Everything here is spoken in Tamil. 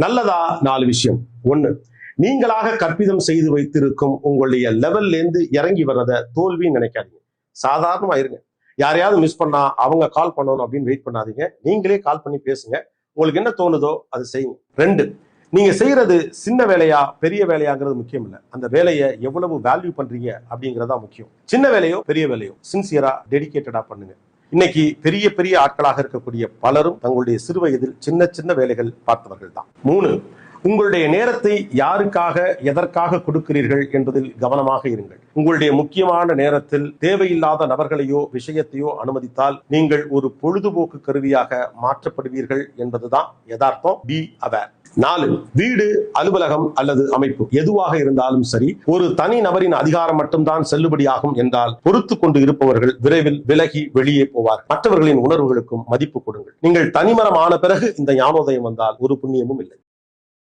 நல்லதா 4 விஷயம். 1, நீங்களாக கற்பிதம் செய்து வைத்திருக்கும் உங்களுடைய லெவல்ல இருந்து இறங்கி வர்றத தோல்வின்னு நினைக்காதீங்க. சாதாரணமா இருங்க. யாரையாவது மிஸ் பண்ணா அவங்க கால் பண்ணணும் அப்படின்னு வெயிட் பண்ணாதீங்க. நீங்களே கால் பண்ணி பேசுங்க. உங்களுக்கு என்ன தோணுதோ அது செய்யுங்க. 2, நீங்க செய்யறது சின்ன வேலையா பெரிய வேலையாங்கிறது முக்கியம் இல்ல. அந்த வேலையை எவ்வளவு வேல்யூ பண்றீங்க அப்படிங்கறதா முக்கியம். சின்ன வேலையோ பெரிய வேலையோ சின்சியரா டெடிகேட்டடா பண்ணுங்க. இன்னைக்கு பெரிய பெரிய ஆட்களாக இருக்கக்கூடிய பலரும் தங்களுடைய சிறு வயதில் சின்ன சின்ன வேலைகள் பார்த்தவர்கள் தான். 3, உங்களுடைய நேரத்தை யாருக்காக எதற்காக கொடுக்கிறீர்கள் என்பதில் கவனமாக இருங்கள். உங்களுடைய முக்கியமான நேரத்தில் தேவையில்லாத நபர்களையோ விஷயத்தையோ அனுமதித்தால் நீங்கள் ஒரு பொழுதுபோக்கு கருவியாக மாற்றப்படுவீர்கள் என்பதுதான் யதார்த்தம். Be aware. 4, வீடு, அலுவலகம் அல்லது அமைப்பு எதுவாக இருந்தாலும் சரி, ஒரு தனி நபரின் அதிகாரம் மட்டும்தான் செல்லுபடியாகும் என்றால் பொறுத்து கொண்டு இருப்பவர்கள் விரைவில் விலகி வெளியே போவார். மற்றவர்களின் உணர்வுகளுக்கும் மதிப்பு கொடுங்கள். நீங்கள் தனிமரம் ஆன பிறகு இந்த ஞானோதயம் வந்தால் ஒரு புண்ணியமும் இல்லை.